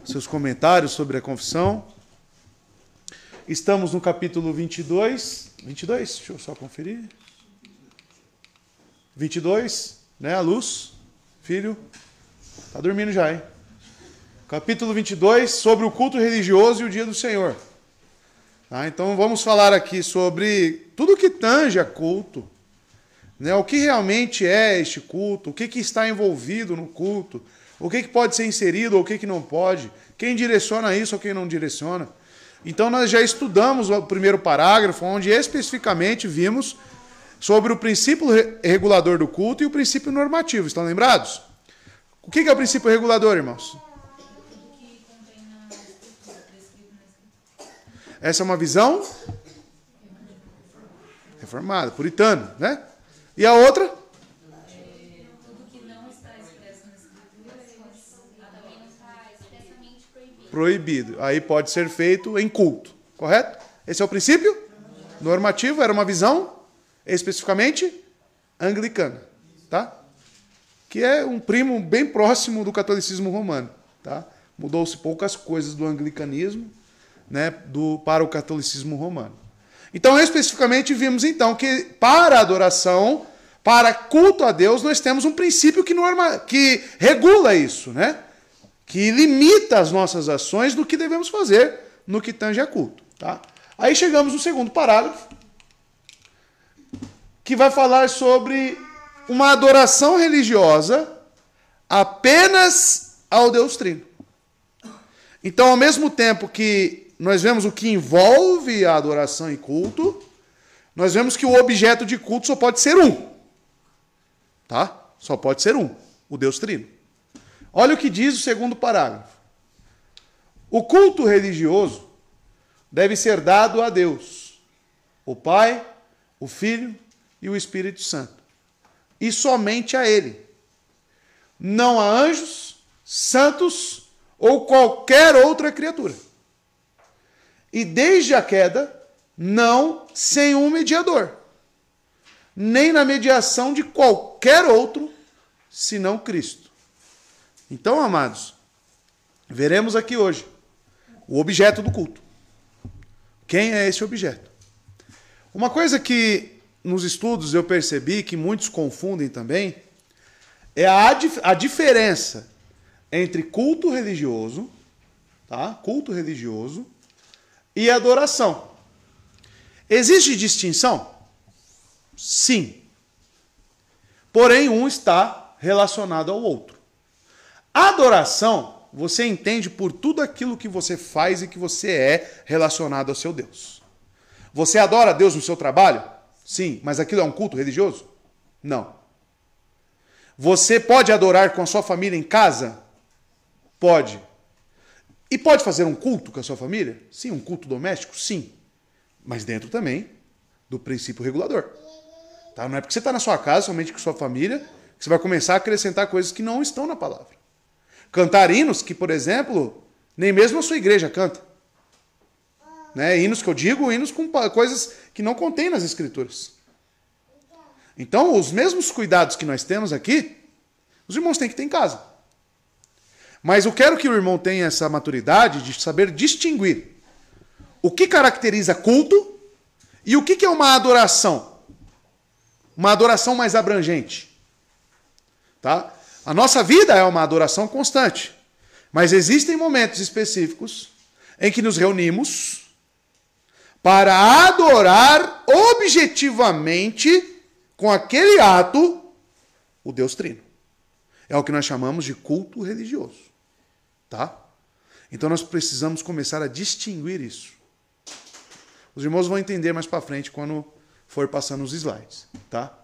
seus comentários sobre a confissão. Estamos no capítulo 22. 22? Deixa eu só conferir. 22, né? A Luz, filho, tá dormindo já, hein? Capítulo 22, sobre o culto religioso e o dia do Senhor. Tá? Então vamos falar aqui sobre tudo que tange a culto, né? O que realmente é este culto, o que está envolvido no culto, o que pode ser inserido ou o que não pode, quem direciona isso ou quem não direciona. Então nós já estudamos o primeiro parágrafo, onde especificamente vimos sobre o princípio regulador do culto e o princípio normativo. Estão lembrados? O que é o princípio regulador, irmãos? Essa é uma visão reformada, puritana, né? E a outra? Tudo que não está expresso na Escritura também não está expressamente proibido. Proibido. Aí pode ser feito em culto, correto? Esse é o princípio normativo, era uma visão especificamente anglicana, tá? Que é um primo bem próximo do catolicismo romano, tá? Mudou-se poucas coisas do anglicanismo, né, para o catolicismo romano. Então, especificamente, vimos então que para adoração, para culto a Deus, nós temos um princípio que regula isso, né? Que limita as nossas ações do que devemos fazer no que tange a culto, tá? Aí chegamos no segundo parágrafo, que vai falar sobre uma adoração religiosa apenas ao Deus Trino. Então, ao mesmo tempo que nós vemos o que envolve a adoração e culto, nós vemos que o objeto de culto só pode ser um. Tá? Só pode ser um, o Deus Trino. Olha o que diz o segundo parágrafo. O culto religioso deve ser dado a Deus, o Pai, o Filho e o Espírito Santo. E somente a Ele. Não a anjos, santos ou qualquer outra criatura. E desde a queda, não sem um mediador, nem na mediação de qualquer outro, senão Cristo. Então, amados, veremos aqui hoje o objeto do culto. Quem é esse objeto? Uma coisa que nos estudos eu percebi que muitos confundem também é a diferença entre culto religioso, tá? Culto religioso e adoração. Existe distinção? Sim. Porém, um está relacionado ao outro. Adoração, você entende por tudo aquilo que você faz e que você é relacionado ao seu Deus. Você adora a Deus no seu trabalho? Sim. Mas aquilo é um culto religioso? Não. Você pode adorar com a sua família em casa? Pode. E pode fazer um culto com a sua família? Sim, um culto doméstico? Sim. Mas dentro também do princípio regulador. Tá? Não é porque você está na sua casa, somente com a sua família, que você vai começar a acrescentar coisas que não estão na palavra. Cantar hinos que, por exemplo, nem mesmo a sua igreja canta. Né? Hinos que eu digo, hinos com coisas que não contém nas Escrituras. Então, os mesmos cuidados que nós temos aqui, os irmãos têm que ter em casa. Mas eu quero que o irmão tenha essa maturidade de saber distinguir o que caracteriza culto e o que é uma adoração. Uma adoração mais abrangente. Tá? A nossa vida é uma adoração constante. Mas existem momentos específicos em que nos reunimos para adorar objetivamente, com aquele ato, o Deus Trino. É o que nós chamamos de culto religioso. Tá? Então nós precisamos começar a distinguir isso. Os irmãos vão entender mais para frente quando for passando os slides. Tá?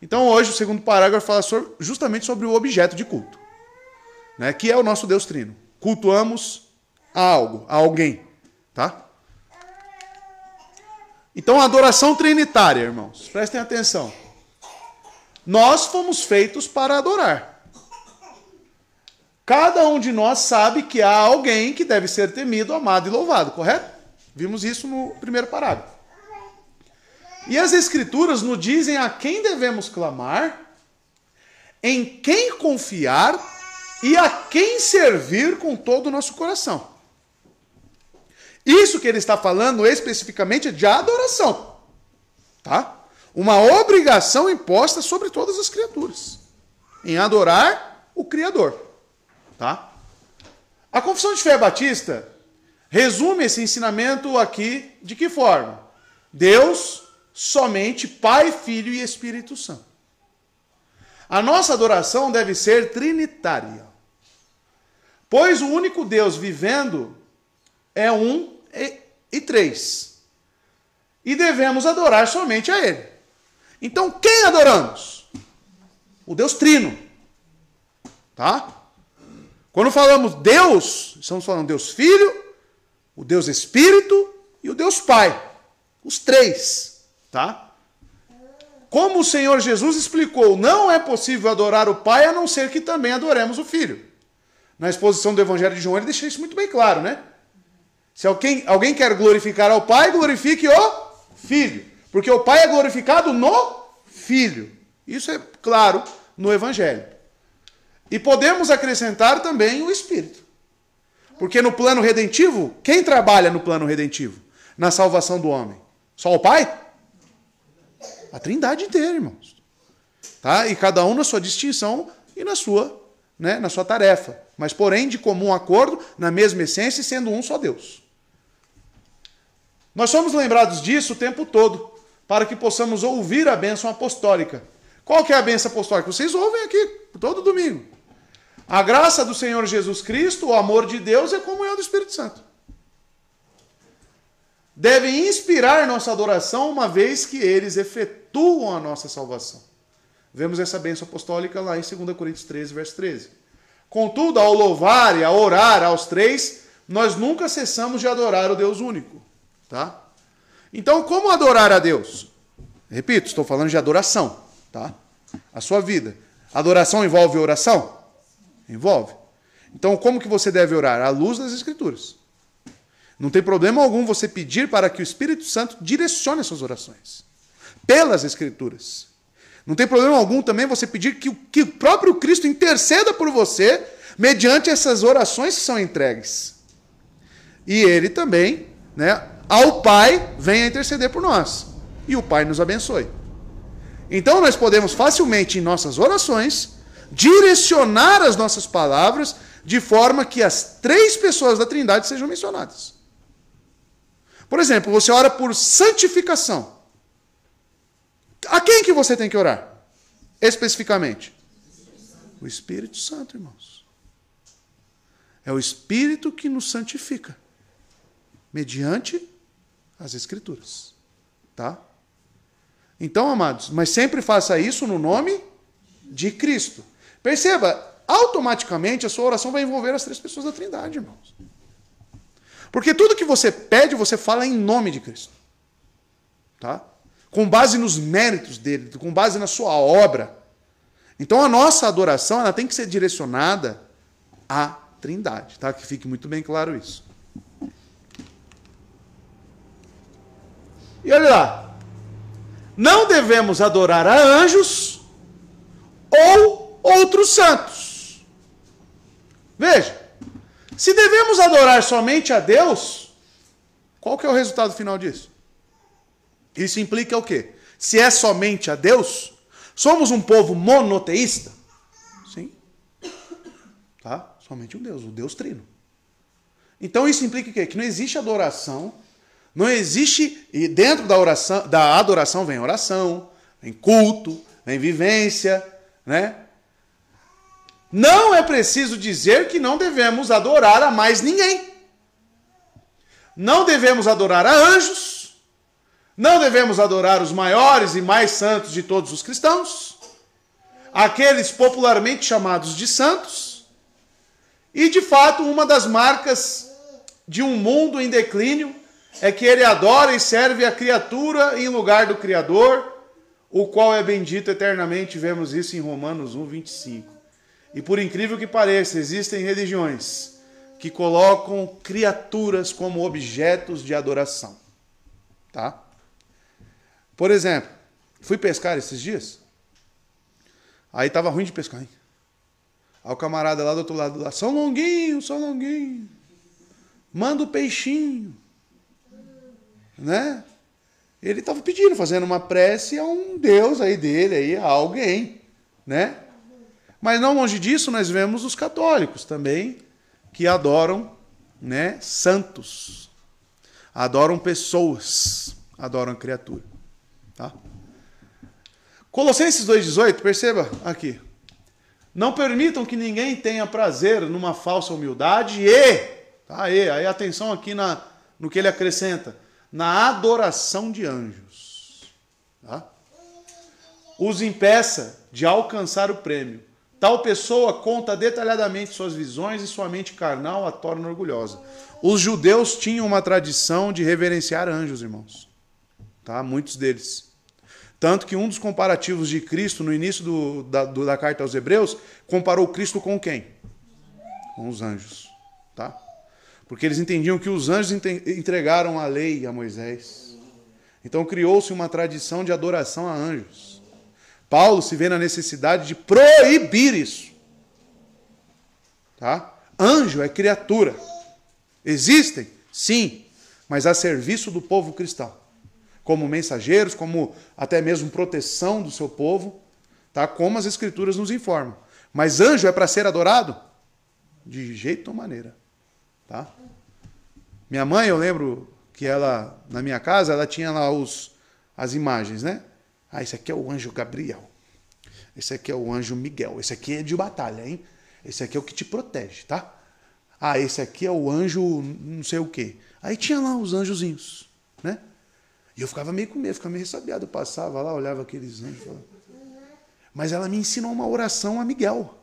Então hoje o segundo parágrafo fala justamente sobre o objeto de culto, né? Que é o nosso Deus Trino. Cultuamos a algo, a alguém. Tá? Então a adoração trinitária, irmãos, prestem atenção. Nós fomos feitos para adorar. Cada um de nós sabe que há alguém que deve ser temido, amado e louvado, correto? Vimos isso no primeiro parágrafo. E as Escrituras nos dizem a quem devemos clamar, em quem confiar e a quem servir com todo o nosso coração. Isso que ele está falando especificamente é de adoração. Tá? Uma obrigação imposta sobre todas as criaturas. Em adorar o Criador. Tá? A Confissão de Fé Batista resume esse ensinamento aqui de que forma? Deus, somente Pai, Filho e Espírito Santo. A nossa adoração deve ser trinitária. Pois o único Deus vivendo é um e três. E devemos adorar somente a Ele. Então, quem adoramos? O Deus Trino. Tá? Quando falamos Deus, estamos falando Deus Filho, o Deus Espírito e o Deus Pai. Os três. Tá? Como o Senhor Jesus explicou, não é possível adorar o Pai a não ser que também adoremos o Filho. Na exposição do Evangelho de João, ele deixa isso muito bem claro, né? Se alguém quer glorificar ao Pai, glorifique o Filho. Porque o Pai é glorificado no Filho. Isso é claro no Evangelho. E podemos acrescentar também o Espírito. Porque no plano redentivo, quem trabalha no plano redentivo? Na salvação do homem? Só o Pai? A Trindade inteira, irmãos. Tá? E cada um na sua distinção e na sua tarefa. Mas, porém, de comum acordo, na mesma essência, sendo um só Deus. Nós somos lembrados disso o tempo todo, para que possamos ouvir a bênção apostólica. Qual que é a bênção apostólica? Vocês ouvem aqui, todo domingo. A graça do Senhor Jesus Cristo, o amor de Deus e a comunhão do Espírito Santo. Devem inspirar nossa adoração, uma vez que eles efetuam a nossa salvação. Vemos essa bênção apostólica lá em 2 Coríntios 13, verso 13. Contudo, ao louvar e a orar aos três, nós nunca cessamos de adorar o Deus único. Tá? Então, como adorar a Deus? Repito, estou falando de adoração. Tá? A sua vida. Adoração envolve oração? Envolve. Então, como que você deve orar? À luz das Escrituras. Não tem problema algum você pedir para que o Espírito Santo direcione as suas orações. Pelas Escrituras. Não tem problema algum também você pedir que o próprio Cristo interceda por você mediante essas orações que são entregues. E ele também, ao Pai, venha interceder por nós. E o Pai nos abençoe. Então nós podemos facilmente, em nossas orações, direcionar as nossas palavras de forma que as três pessoas da Trindade sejam mencionadas. Por exemplo, você ora por santificação. A quem que você tem que orar? Especificamente? O Espírito Santo, irmãos. É o Espírito que nos santifica. Mediante as Escrituras. Tá? Então, amados, mas sempre faça isso no nome de Cristo. Perceba, automaticamente a sua oração vai envolver as três pessoas da Trindade, irmãos. Porque tudo que você pede, você fala em nome de Cristo. Tá? Com base nos méritos dele, com base na sua obra. Então a nossa adoração ela tem que ser direcionada à Trindade, tá? Que fique muito bem claro isso. E olha lá. Não devemos adorar a anjos ou outros santos. Veja, se devemos adorar somente a Deus, qual que é o resultado final disso? Isso implica o quê? Se é somente a Deus, somos um povo monoteísta? Sim. Tá? Somente um Deus, o Deus Trino. Então isso implica o quê? Que não existe adoração, não existe, e dentro da adoração vem oração, vem culto, vem vivência, né? Não é preciso dizer que não devemos adorar a mais ninguém. Não devemos adorar a anjos, não devemos adorar os maiores e mais santos de todos os cristãos, aqueles popularmente chamados de santos, e de fato uma das marcas de um mundo em declínio é que ele adora e serve a criatura em lugar do Criador, o qual é bendito eternamente. Vemos isso em Romanos 1, 25. E por incrível que pareça, existem religiões que colocam criaturas como objetos de adoração. Tá? Por exemplo, fui pescar esses dias. Aí estava ruim de pescar, hein? Aí o camarada lá do outro lado, lá, São Longuinho, São Longuinho. Manda o peixinho. Né? Ele estava pedindo, fazendo uma prece a um Deus aí dele, aí, a alguém. Né? Mas não longe disso, nós vemos os católicos também, que adoram, né, santos. Adoram pessoas. Adoram criatura. Tá? Colossenses 2,18, perceba aqui. Não permitam que ninguém tenha prazer numa falsa humildade aí atenção aqui no que ele acrescenta, na adoração de anjos. Tá? Os impeça de alcançar o prêmio. Tal pessoa conta detalhadamente suas visões e sua mente carnal a torna orgulhosa. Os judeus tinham uma tradição de reverenciar anjos, irmãos. Tá? Muitos deles. Tanto que um dos comparativos de Cristo no início da carta aos Hebreus comparou Cristo com quem? Com os anjos. Tá? Porque eles entendiam que os anjos entregaram a lei a Moisés. Então criou-se uma tradição de adoração a anjos. Paulo se vê na necessidade de proibir isso. Tá? Anjo é criatura. Existem? Sim. Mas a serviço do povo cristão. Como mensageiros, como até mesmo proteção do seu povo, tá? Como as Escrituras nos informam. Mas anjo é para ser adorado? De jeito ou maneira. Tá? Minha mãe, eu lembro que ela, na minha casa, ela tinha lá as imagens, né? Ah, esse aqui é o anjo Gabriel. Esse aqui é o anjo Miguel. Esse aqui é de batalha, hein? Esse aqui é o que te protege, tá? Ah, esse aqui é o anjo não sei o quê. Aí tinha lá os anjozinhos, né? E eu ficava meio com medo, ficava meio ressabiado. Eu passava lá, olhava aqueles anjos. Falava... Mas ela me ensinou uma oração a Miguel.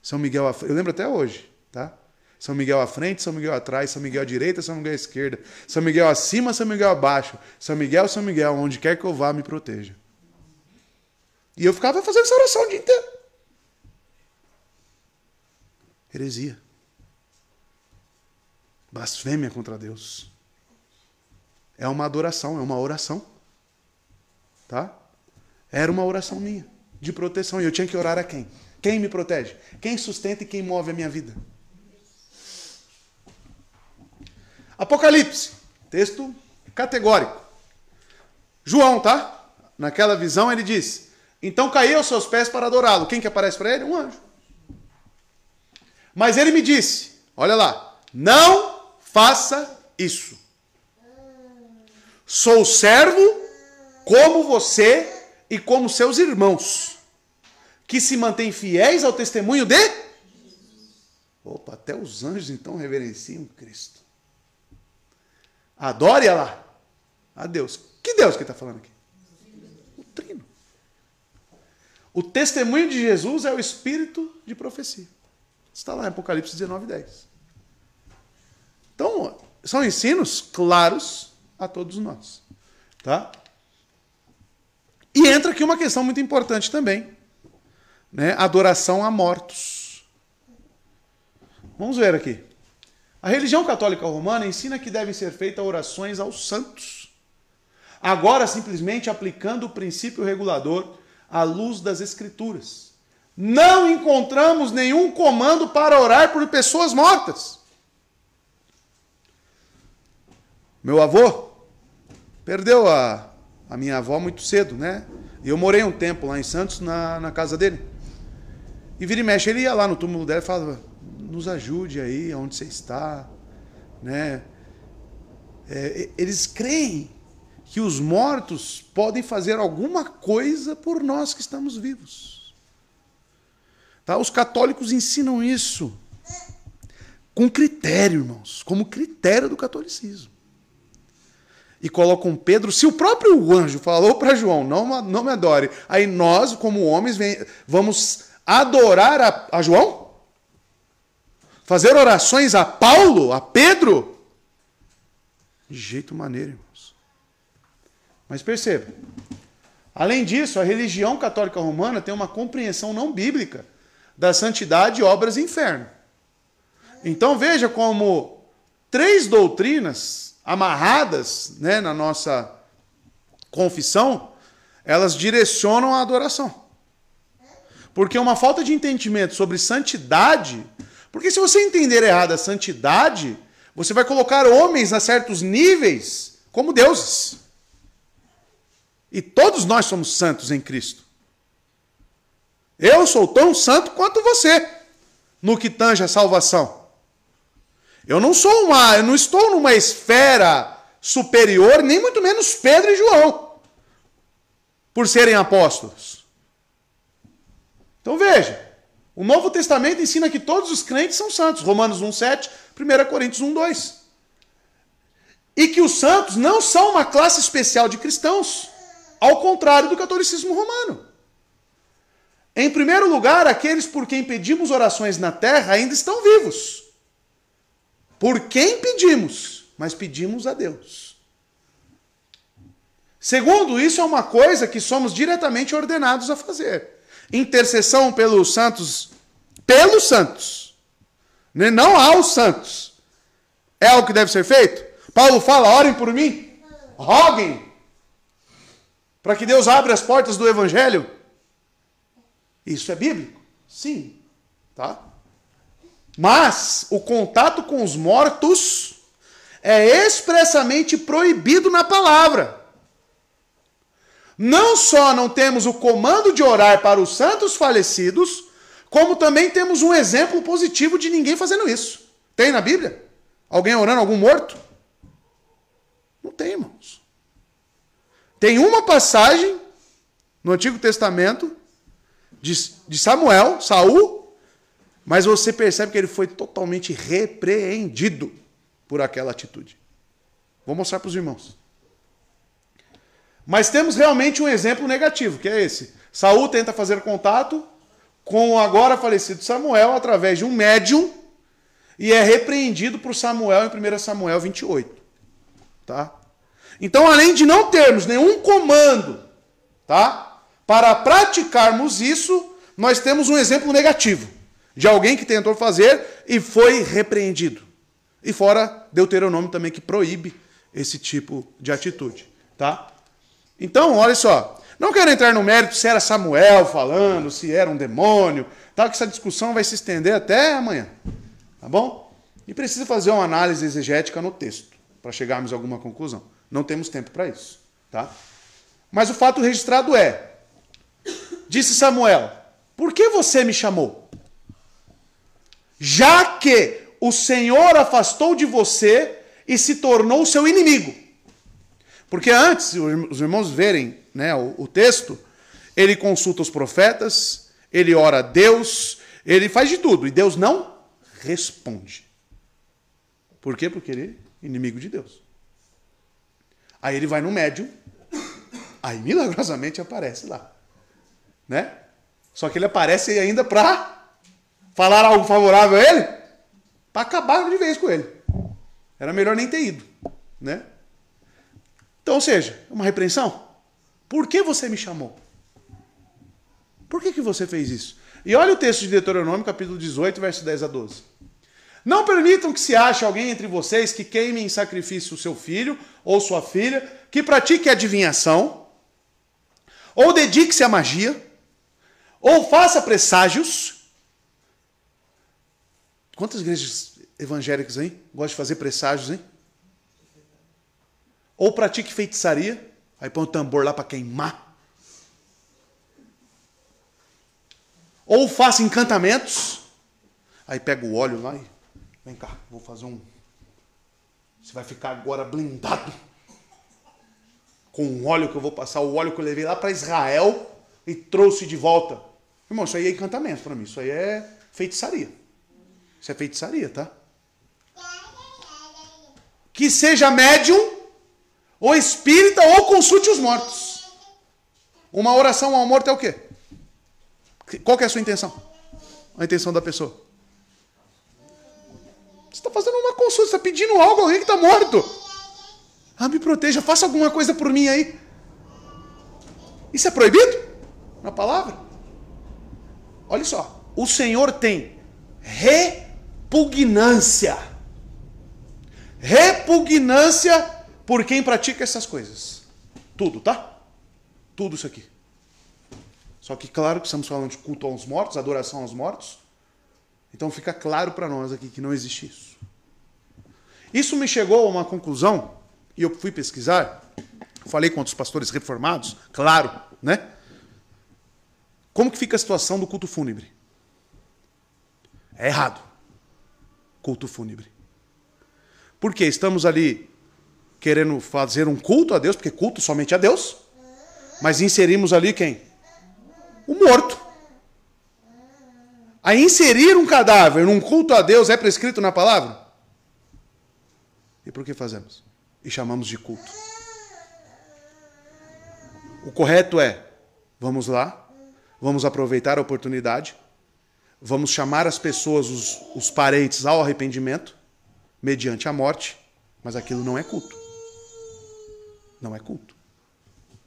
São Miguel, eu lembro até hoje, tá? São Miguel à frente, São Miguel atrás, São Miguel à direita, São Miguel à esquerda, São Miguel acima, São Miguel abaixo, São Miguel, onde quer que eu vá, me proteja. E eu ficava fazendo essa oração o dia inteiro. Heresia. Blasfêmia contra Deus. É uma adoração, é uma oração. Tá? Era uma oração minha, de proteção. E eu tinha que orar a quem? Quem me protege? Quem sustenta e quem move a minha vida? Apocalipse, texto categórico. João, tá? Naquela visão ele diz, então caí aos seus pés para adorá-lo. Quem que aparece para ele? Um anjo. Mas ele me disse, olha lá, não faça isso. Sou servo como você e como seus irmãos, que se mantêm fiéis ao testemunho de... Opa, até os anjos então reverenciam Cristo. Adore lá a Deus. Que Deus que está falando aqui? O Trino. O testemunho de Jesus é o espírito de profecia. Está lá em Apocalipse 19:10. Então, são ensinos claros a todos nós. Tá? E entra aqui uma questão muito importante também. Né? Adoração a mortos. Vamos ver aqui. A religião católica romana ensina que devem ser feitas orações aos santos. Agora, simplesmente aplicando o princípio regulador à luz das Escrituras. Não encontramos nenhum comando para orar por pessoas mortas. Meu avô perdeu a minha avó muito cedo, né? E eu morei um tempo lá em Santos, na casa dele. E vira e mexe, ele ia lá no túmulo dela e falava, nos ajude aí, onde você está. Né? Eles creem que os mortos podem fazer alguma coisa por nós que estamos vivos. Tá? Os católicos ensinam isso com critério, irmãos, como critério do catolicismo. E colocam Pedro, se o próprio anjo falou para João, não me adore, aí nós, como homens, vamos adorar a João? Fazer orações a Paulo, a Pedro? De jeito maneiro, irmãos. Mas perceba, além disso, a religião católica romana tem uma compreensão não bíblica da santidade e obras do inferno. Então veja como 3 doutrinas amarradas, né, na nossa confissão, elas direcionam a adoração. Porque uma falta de entendimento sobre santidade... Porque se você entender errado a santidade, você vai colocar homens a certos níveis como deuses. E todos nós somos santos em Cristo. Eu sou tão santo quanto você, no que tange a salvação. Eu não estou numa esfera superior, nem muito menos Pedro e João, por serem apóstolos. Então veja, o Novo Testamento ensina que todos os crentes são santos. Romanos 1,7, 1 Coríntios 1,2. E que os santos não são uma classe especial de cristãos, ao contrário do catolicismo romano. Em primeiro lugar, aqueles por quem pedimos orações na terra ainda estão vivos. Por quem pedimos? Mas pedimos a Deus. Segundo, isso é uma coisa que somos diretamente ordenados a fazer. Intercessão pelos santos, não aos santos. É algo que deve ser feito? Paulo fala, orem por mim, roguem, para que Deus abra as portas do evangelho. Isso é bíblico? Sim. Tá? Mas o contato com os mortos é expressamente proibido na palavra. Não só não temos o comando de orar para os santos falecidos, como também temos um exemplo positivo de ninguém fazendo isso. Tem na Bíblia? Alguém orando algum morto? Não tem, irmãos. Tem uma passagem no Antigo Testamento de Samuel, Saul, mas você percebe que ele foi totalmente repreendido por aquela atitude. Vou mostrar para os irmãos. Mas temos realmente um exemplo negativo, que é esse. Saul tenta fazer contato com o agora falecido Samuel através de um médium e é repreendido por Samuel em 1 Samuel 28. Tá? Então, além de não termos nenhum comando, tá, para praticarmos isso, nós temos um exemplo negativo de alguém que tentou fazer e foi repreendido. E fora Deuteronômio também, que proíbe esse tipo de atitude. Tá? Então, olha só, não quero entrar no mérito se era Samuel falando, se era um demônio, tá? Que essa discussão vai se estender até amanhã, tá bom? E precisa fazer uma análise exegética no texto, para chegarmos a alguma conclusão. Não temos tempo para isso, tá? Mas o fato registrado é, disse Samuel, por que você me chamou? Já que o Senhor afastou de você e se tornou seu inimigo. Porque antes, os irmãos verem, né, o texto, ele consulta os profetas, ele ora a Deus, ele faz de tudo, e Deus não responde. Por quê? Porque ele é inimigo de Deus. Aí ele vai no médium, aí milagrosamente aparece lá. Né? Só que ele aparece ainda para falar algo favorável a ele, para acabar de vez com ele. Era melhor nem ter ido. Né? Então, ou seja, uma repreensão. Por que você me chamou? Por que você fez isso? E olha o texto de Deuteronômio, capítulo 18, verso 10 a 12. Não permitam que se ache alguém entre vocês que queime em sacrifício o seu filho ou sua filha, que pratique adivinhação, ou dedique-se à magia, ou faça presságios. Quantas igrejas evangélicas, hein? Gostam de fazer presságios, hein? Ou pratique feitiçaria, aí põe o tambor lá para queimar. Ou faça encantamentos, aí pega o óleo lá e vem cá, vou fazer um... Você vai ficar agora blindado com o óleo que eu vou passar, o óleo que eu levei lá para Israel e trouxe de volta. Irmão, isso aí é encantamento para mim, isso aí é feitiçaria. Isso é feitiçaria, tá? Que seja médium, ou espírita, ou consulte os mortos. Uma oração ao morto é o quê? Qual que é a sua intenção? A intenção da pessoa. Você está fazendo uma consulta, você está pedindo algo a alguém que está morto. Ah, me proteja, faça alguma coisa por mim aí. Isso é proibido? Na palavra? Olha só, o Senhor tem repugnância. Repugnância por quem pratica essas coisas. Tudo, tá? Tudo isso aqui. Só que claro que estamos falando de culto aos mortos, adoração aos mortos. Então fica claro para nós aqui que não existe isso. Isso me chegou a uma conclusão, e eu fui pesquisar, falei com outros pastores reformados, claro, né? Como que fica a situação do culto fúnebre? É errado. Culto fúnebre. Porque estamos ali querendo fazer um culto a Deus, porque culto somente a Deus, mas inserimos ali quem? O morto. A inserir um cadáver num culto a Deus é prescrito na palavra? E por que fazemos? E chamamos de culto. O correto é, vamos lá, vamos aproveitar a oportunidade, vamos chamar as pessoas, os parentes, ao arrependimento, mediante a morte, mas aquilo não é culto. Não é culto.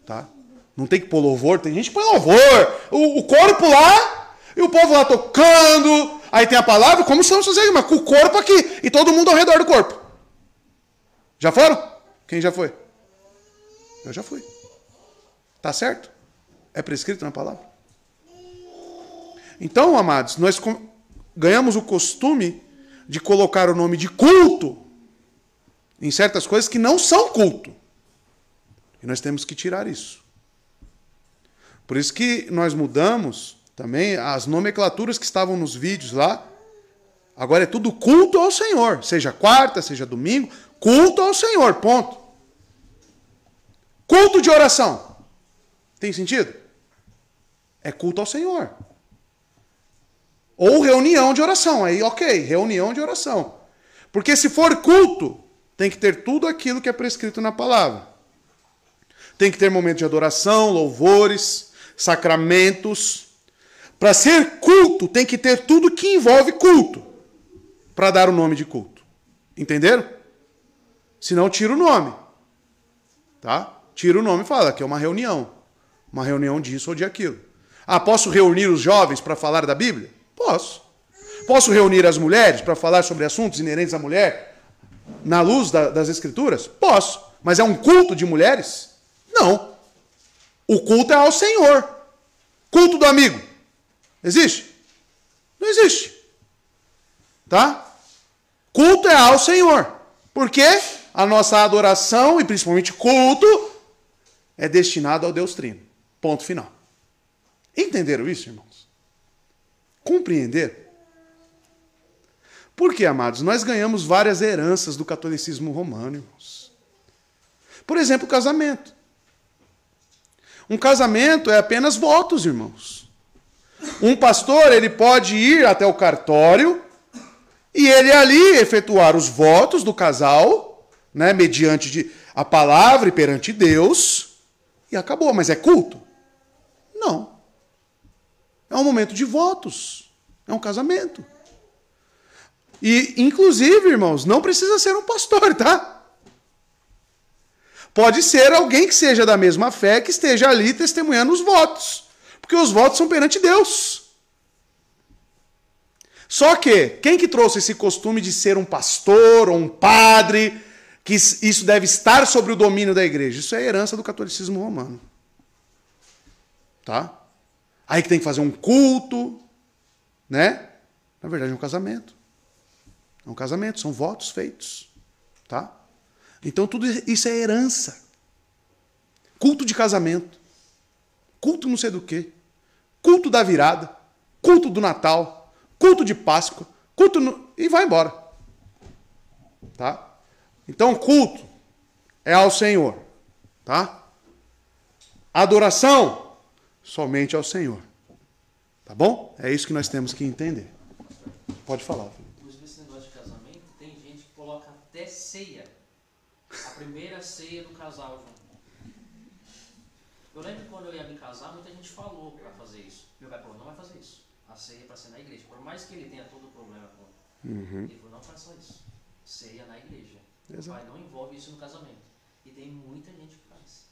Tá? Não tem que pôr louvor, tem gente que põe louvor, o corpo lá, e o povo lá tocando, aí tem a palavra, como estamos fazendo, mas com o corpo aqui, e todo mundo ao redor do corpo. Já foram? Quem já foi? Eu já fui. Tá certo? É prescrito na palavra. Então, amados, nós ganhamos o costume de colocar o nome de culto em certas coisas que não são culto. E nós temos que tirar isso. Por isso que nós mudamos também as nomenclaturas que estavam nos vídeos lá. Agora é tudo culto ao Senhor. Seja quarta, seja domingo. Culto ao Senhor, ponto. Culto de oração. Tem sentido? É culto ao Senhor. Ou reunião de oração. Aí, ok, reunião de oração. Porque se for culto, tem que ter tudo aquilo que é prescrito na palavra. Tem que ter momento de adoração, louvores, sacramentos. Para ser culto, tem que ter tudo que envolve culto. Para dar o nome de culto. Entenderam? Senão tira o nome. Tá? Tira o nome e fala que é uma reunião. Uma reunião disso ou de aquilo. Ah, posso reunir os jovens para falar da Bíblia? Posso. Posso reunir as mulheres para falar sobre assuntos inerentes à mulher na luz das Escrituras? Posso. Mas é um culto de mulheres? Não. O culto é ao Senhor. Culto do amigo. Existe? Não existe. Tá? Culto é ao Senhor. Por quê? A nossa adoração, e principalmente culto, é destinado ao Deus Trino. Ponto final. Entenderam isso, irmãos? Compreender? Porque, amados, nós ganhamos várias heranças do catolicismo romano, irmãos. Por exemplo, o casamento. Um casamento é apenas votos, irmãos. Um pastor, ele pode ir até o cartório e ele ali efetuar os votos do casal, né, mediante a palavra e perante Deus, e acabou. Mas é culto? Não. É um momento de votos. É um casamento. E, inclusive, irmãos, não precisa ser um pastor, tá? Pode ser alguém que seja da mesma fé, que esteja ali testemunhando os votos. Porque os votos são perante Deus. Só que, quem que trouxe esse costume de ser um pastor ou um padre, que isso deve estar sobre o domínio da igreja? Isso é herança do catolicismo romano. Tá? Aí que tem que fazer um culto, né? Na verdade é um casamento. É um casamento, são votos feitos. Tá? Então tudo isso é herança. Culto de casamento. Culto não sei do quê. Culto da virada. Culto do Natal. Culto de Páscoa. E vai embora. Tá? Então culto é ao Senhor. Tá? Adoração somente ao Senhor. Tá bom? É isso que nós temos que entender. Pode falar, filho. Inclusive, esse negócio de casamento, tem gente que coloca até ceia. A primeira ceia do casal junto. Eu lembro que quando eu ia me casar, muita gente falou para fazer isso. Meu pai falou, não vai fazer isso. A ceia é para ser na igreja. Por mais que ele tenha todo o problema com ele falou, não faça isso. Ceia na igreja. Exato. Meu pai não envolve isso no casamento. E tem muita gente que faz.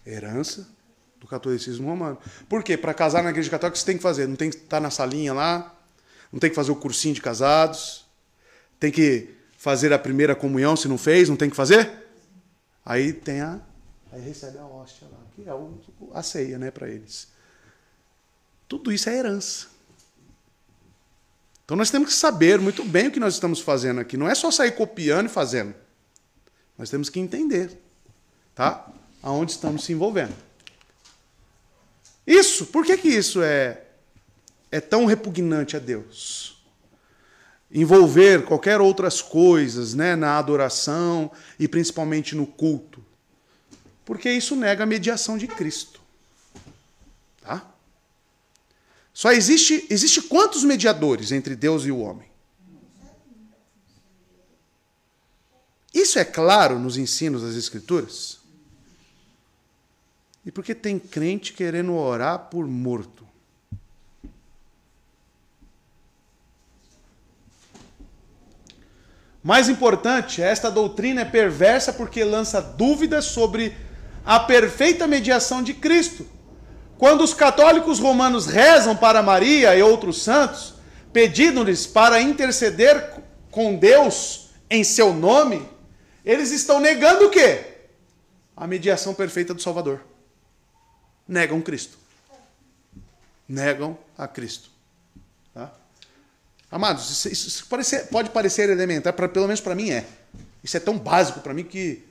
Herança do catolicismo romano. Por quê? Para casar na igreja católica, você tem que fazer. Não tem que estar na salinha lá. Não tem que fazer o cursinho de casados. Tem que fazer a primeira comunhão, se não fez. Não tem que fazer? Aí tem aí recebe a hóstia lá, que é a ceia, né, para eles. Tudo isso é herança. Então nós temos que saber muito bem o que nós estamos fazendo aqui. Não é só sair copiando e fazendo. Nós temos que entender, tá? Aonde estamos se envolvendo. Isso, por que isso é tão repugnante a Deus? Envolver qualquer outras coisas, né, na adoração e principalmente no culto. Porque isso nega a mediação de Cristo. Tá? Só existe quantos mediadores entre Deus e o homem? Isso é claro nos ensinos das Escrituras? E por que tem crente querendo orar por morto? Mais importante, esta doutrina é perversa porque lança dúvidas sobre a perfeita mediação de Cristo. Quando os católicos romanos rezam para Maria e outros santos, pedindo-lhes para interceder com Deus em seu nome, eles estão negando o quê? A mediação perfeita do Salvador. Negam Cristo. Negam a Cristo. Tá? Amados, isso pode parecer elementar, pelo menos para mim é. Isso é tão básico para mim que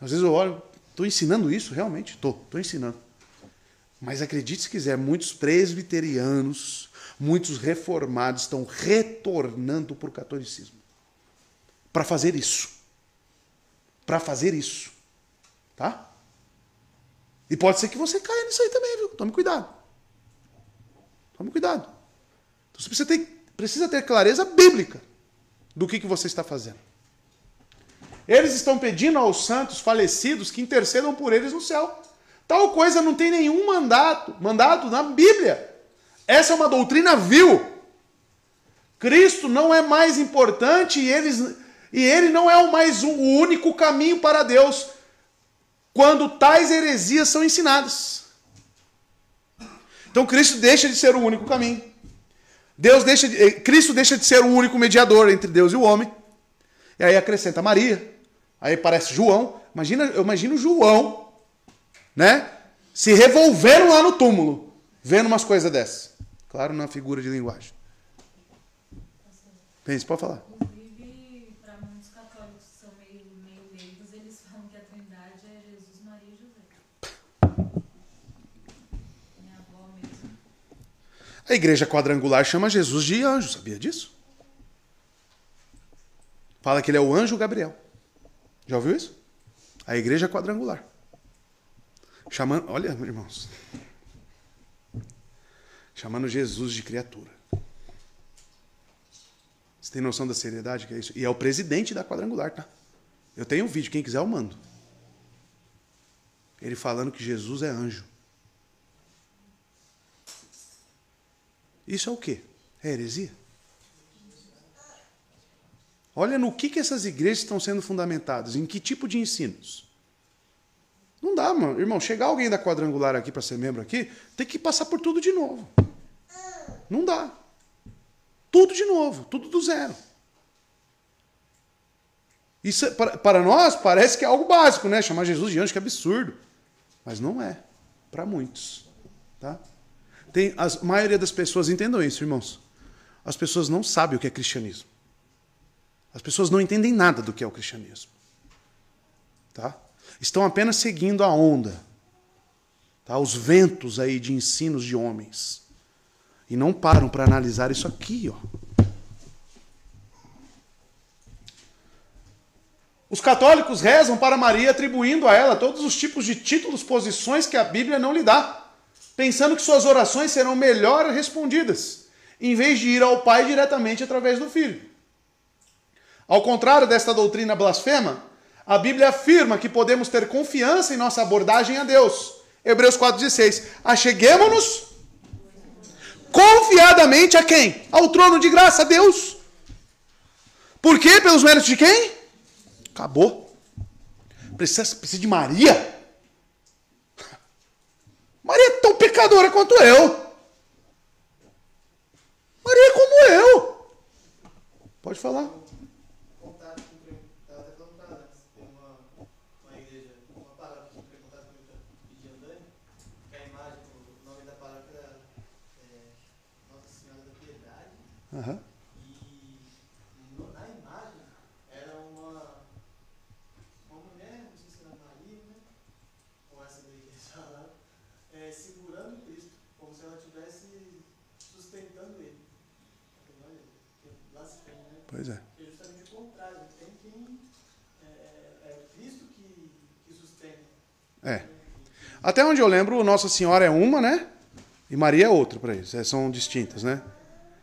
às vezes eu olho, estou ensinando isso realmente? Estou ensinando. Mas acredite se quiser, muitos presbiterianos, muitos reformados estão retornando para o catolicismo. Para fazer isso. Para fazer isso. Tá? E pode ser que você caia nisso aí também, viu? Tome cuidado. Tome cuidado. Então você precisa ter clareza bíblica do que você está fazendo. Eles estão pedindo aos santos falecidos que intercedam por eles no céu. Tal coisa não tem nenhum mandado na Bíblia. Essa é uma doutrina vil. Cristo não é mais importante e ele não é o único caminho para Deus quando tais heresias são ensinadas. Então Cristo deixa de ser o único caminho. Cristo deixa de ser o único mediador entre Deus e o homem. E aí acrescenta Maria. Aí parece João. Eu imagino João, né, se revolvendo lá no túmulo, vendo umas coisas dessas. Claro, na figura de linguagem. Pense, pode falar. Inclusive, para muitos católicos que são meio leigos, eles falam que a Trindade é Jesus, Maria e José. Minha avó mesmo. A igreja quadrangular chama Jesus de anjo, sabia disso? Fala que ele é o anjo Gabriel. Já ouviu isso? A igreja quadrangular. Chamando, olha, irmãos. Chamando Jesus de criatura. Você tem noção da seriedade que é isso? E é o presidente da quadrangular, tá? Eu tenho um vídeo, quem quiser eu mando. Ele falando que Jesus é anjo. Isso é o quê? É heresia? Olha no que essas igrejas estão sendo fundamentadas, em que tipo de ensinos. Não dá, mano. Irmão, chegar alguém da quadrangular aqui para ser membro aqui, tem que passar por tudo de novo. Não dá. Tudo de novo, tudo do zero. Isso para nós parece que é algo básico, né? Chamar Jesus de anjo, que absurdo. Mas não é, para muitos. Tá? A maioria das pessoas entendam isso, irmãos. As pessoas não sabem o que é cristianismo. As pessoas não entendem nada do que é o cristianismo. Tá? Estão apenas seguindo a onda. Tá? Os ventos aí de ensinos de homens. E não param para analisar isso aqui, ó. Os católicos rezam para Maria atribuindo a ela todos os tipos de títulos, posições que a Bíblia não lhe dá, pensando que suas orações serão melhor respondidas, em vez de ir ao Pai diretamente através do Filho. Ao contrário desta doutrina blasfema, a Bíblia afirma que podemos ter confiança em nossa abordagem a Deus. Hebreus 4,16. Acheguemo-nos confiadamente a quem? Ao trono de graça, a Deus. Por quê? Pelos méritos de quem? Acabou. Precisa de Maria? Maria é tão pecadora quanto eu. Maria é como eu. Pode falar. Aham. Na imagem era uma mulher, não sei se era Maria, né? Ou essa daí que eles falaram, segurando Cristo, como se ela estivesse sustentando ele. Lá se tem, né? Pois é. É justamente o contrário, tem quem é Cristo que sustenta. É. Até onde eu lembro, Nossa Senhora é uma, né? E Maria é outra para eles. São distintas, né?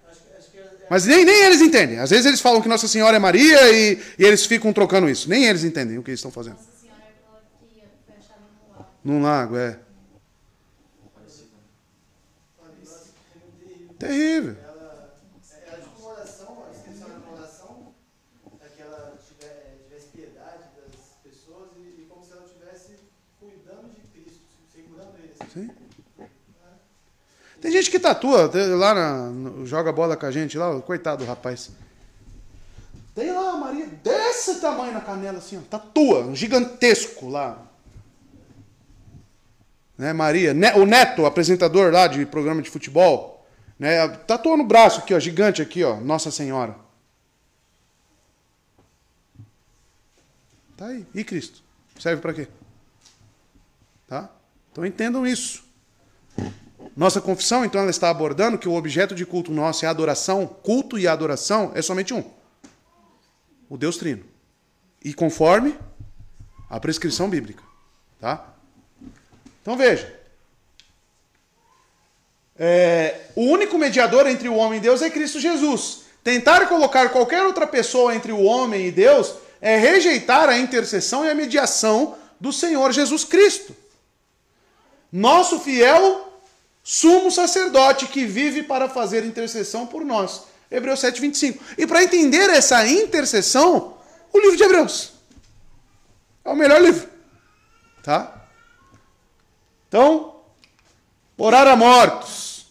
Acho que Mas nem eles entendem. Às vezes eles falam que Nossa Senhora é Maria e eles ficam trocando isso. Nem eles entendem o que eles estão fazendo. Nossa Senhora é aquela que foi achada no lago. Num lago, é. Terrível. ela tipo uma oração, a descrição era uma oração para que ela tivesse piedade das pessoas e como se ela estivesse cuidando de Cristo, segurando ele. Assim. Sim. Tem gente que tatua lá, joga bola com a gente lá, coitado do rapaz. Tem lá a Maria desse tamanho na canela, assim, ó, tatua, um gigantesco lá. Né, Maria, o Neto, apresentador lá de programa de futebol, né, tatua no braço aqui, ó, gigante aqui, ó, Nossa Senhora. Tá aí. E Cristo? Serve para quê? Tá? Então entendam isso. Nossa confissão, então, ela está abordando que o objeto de culto nosso é adoração. Culto e adoração é somente um. O Deus Trino. E conforme a prescrição bíblica. Tá? Então veja. O único mediador entre o homem e Deus é Cristo Jesus. Tentar colocar qualquer outra pessoa entre o homem e Deus é rejeitar a intercessão e a mediação do Senhor Jesus Cristo. Nosso fiel sumo sacerdote que vive para fazer intercessão por nós. Hebreus 7:25. E para entender essa intercessão, o livro de Hebreus é o melhor livro. Tá? Então, orar a mortos,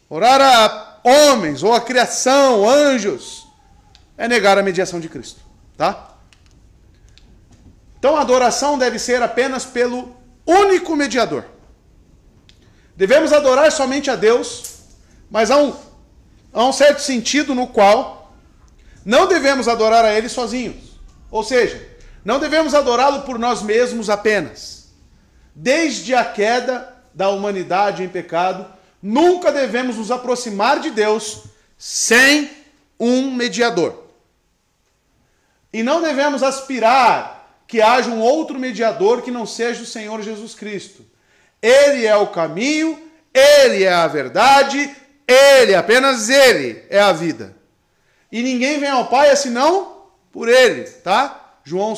orar a homens, ou a criação, anjos, é negar a mediação de Cristo. Tá? Então a adoração deve ser apenas pelo único mediador. Devemos adorar somente a Deus, mas há um certo sentido no qual não devemos adorar a Ele sozinhos. Ou seja, não devemos adorá-lo por nós mesmos apenas. Desde a queda da humanidade em pecado, nunca devemos nos aproximar de Deus sem um mediador. E não devemos aspirar que haja um outro mediador que não seja o Senhor Jesus Cristo. Ele é o caminho, Ele é a verdade, Ele, apenas Ele é a vida. E ninguém vem ao Pai senão por Ele, tá? João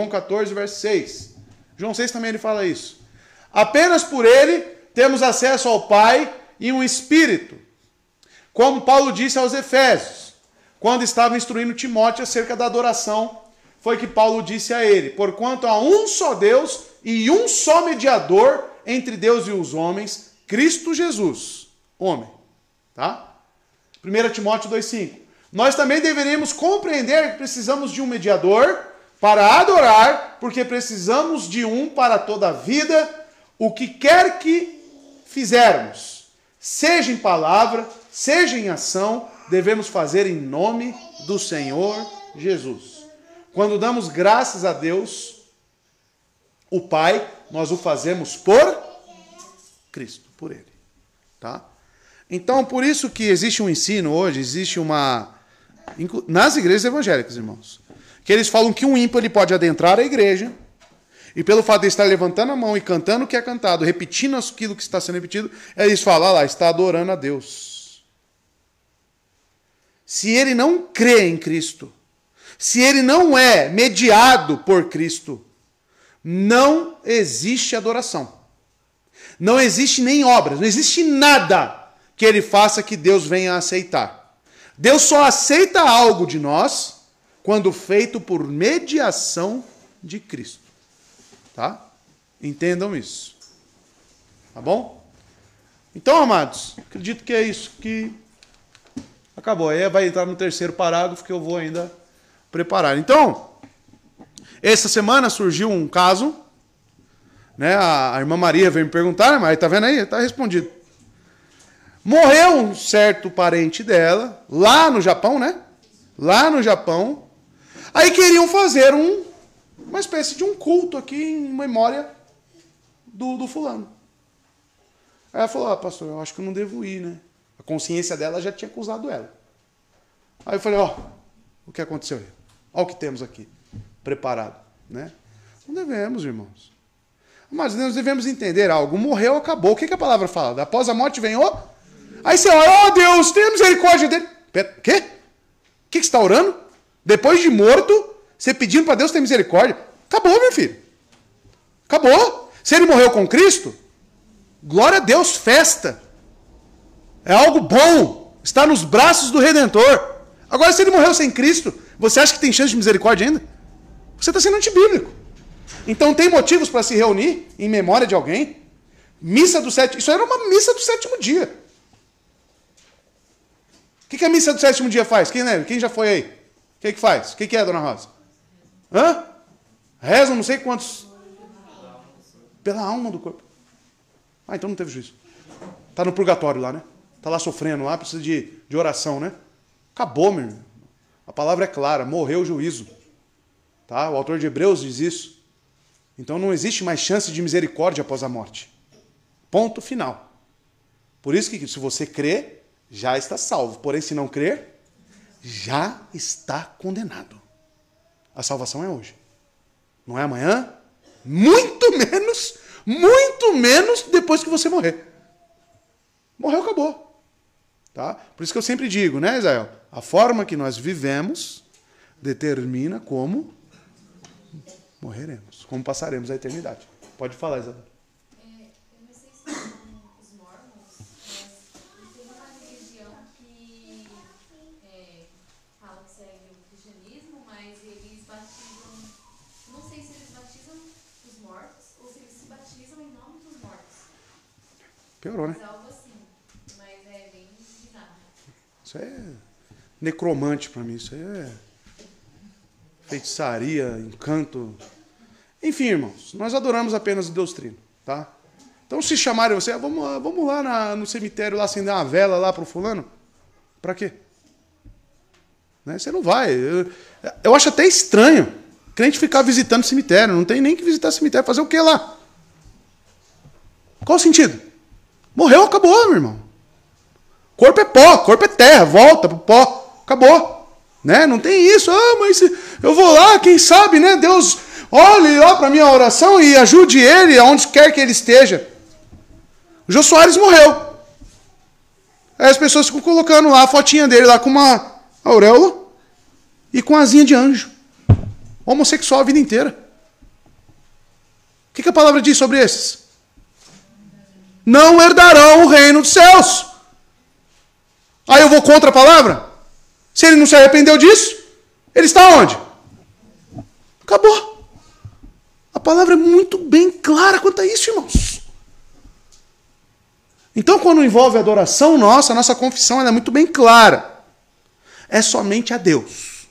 14, verso 6. João 6 também ele fala isso. Apenas por Ele temos acesso ao Pai e um Espírito. Como Paulo disse aos Efésios, quando estava instruindo Timóteo acerca da adoração, foi que Paulo disse a ele: porquanto há um só Deus e um só mediador entre Deus e os homens, Cristo Jesus, homem. Tá? 1 Timóteo 2,5. Nós também deveríamos compreender que precisamos de um mediador para adorar, porque precisamos de um para toda a vida, o que quer que fizermos, seja em palavra, seja em ação, devemos fazer em nome do Senhor Jesus. Quando damos graças a Deus, o Pai, nós o fazemos por Cristo, por Ele. Tá? Então, por isso que existe um ensino hoje, existe uma... nas igrejas evangélicas, irmãos, que eles falam que um ímpio ele pode adentrar a igreja, e pelo fato de estar levantando a mão e cantando o que é cantado, repetindo aquilo que está sendo repetido, eles falam, lá, está adorando a Deus. Se ele não crê em Cristo, se ele não é mediado por Cristo, não existe adoração. Não existe nem obras, não existe nada que ele faça que Deus venha a aceitar. Deus só aceita algo de nós quando feito por mediação de Cristo. Tá? Entendam isso. Tá bom? Então, amados, acredito que é isso que acabou. Aí vai entrar no terceiro parágrafo que eu vou ainda preparar. Então, essa semana surgiu um caso, né? A irmã Maria veio me perguntar, mas tá vendo aí? Tá respondido. Morreu um certo parente dela, lá no Japão, né? Lá no Japão. Aí queriam fazer uma espécie de um culto aqui em memória do fulano. Aí ela falou, pastor, eu acho que eu não devo ir, né? A consciência dela já tinha acusado ela. Aí eu falei, o que aconteceu aí? Olha o que temos aqui, preparado, né? Não devemos, irmãos. Mas nós devemos entender algo. Morreu, acabou. O que a palavra fala? Após a morte vem o... Aí você ora, Deus, tenha misericórdia dele. Quê? O que você está orando? Depois de morto, você pedindo para Deus ter misericórdia. Acabou, meu filho. Acabou. Se ele morreu com Cristo, glória a Deus, festa. É algo bom. Está nos braços do Redentor. Agora, se ele morreu sem Cristo, você acha que tem chance de misericórdia ainda? Você está sendo antibíblico. Então, tem motivos para se reunir em memória de alguém? Missa do sétimo... Isso era uma missa do sétimo dia. O que a missa do sétimo dia faz? Quem lembra? Quem já foi aí? O que faz? O que é, dona Rosa? Hã? Rezam não sei quantos... Pela alma do corpo. Ah, então não teve juízo. Está no purgatório lá, né? Está lá sofrendo, lá precisa de oração, né? Acabou, meu irmão. A palavra é clara, morreu o juízo. Tá? O autor de Hebreus diz isso. Então não existe mais chance de misericórdia após a morte. Ponto final. Por isso que se você crê, já está salvo. Porém, se não crer, já está condenado. A salvação é hoje. Não é amanhã, muito menos depois que você morrer. Morreu, acabou. Tá? Por isso que eu sempre digo, né, Israel? A forma que nós vivemos determina como morreremos, como passaremos a eternidade. Pode falar, Isabel. Eu não sei se são os mormons, mas tem uma religião que fala que segue o cristianismo, mas eles batizam, não sei se eles batizam os mortos ou se eles se batizam em nome dos mortos. Piorou, né? Mas algo assim, mas é bem bizarro. Isso é necromante para mim, isso aí é feitiçaria, encanto. Enfim, irmãos, nós adoramos apenas o Deus Trino, tá? Então, se chamarem você, vamos lá no cemitério lá acender uma vela lá pro fulano, para quê? Né? Você não vai. Eu acho até estranho crente ficar visitando cemitério. Não tem nem que visitar cemitério. Fazer o quê lá? Qual o sentido? Morreu, acabou, meu irmão. Corpo é pó, corpo é terra, volta pro pó, acabou. Né? Não tem isso. Mas eu vou lá, quem sabe, né? Deus olhe lá para minha oração e ajude ele aonde quer que ele esteja. O Jô Soares morreu. Aí as pessoas ficam colocando lá a fotinha dele lá com uma auréola e com asinha de anjo. Homossexual a vida inteira. O que a palavra diz sobre esses? Não herdarão o reino dos céus. Aí eu vou contra a palavra? Se ele não se arrependeu disso, ele está onde? Acabou. A palavra é muito bem clara quanto a isso, irmãos. Então, quando envolve a adoração nossa, a nossa confissão ela é muito bem clara. É somente a Deus.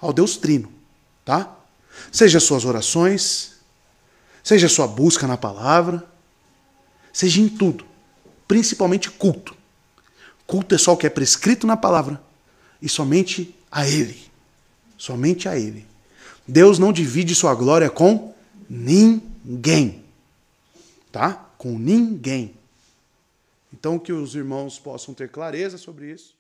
Ao Deus Trino. Tá? Seja suas orações, seja sua busca na palavra, seja em tudo. Principalmente culto. Culto é só o que é prescrito na palavra. E somente a Ele. Somente a Ele. Deus não divide sua glória com ninguém. Tá? Com ninguém. Então que os irmãos possam ter clareza sobre isso.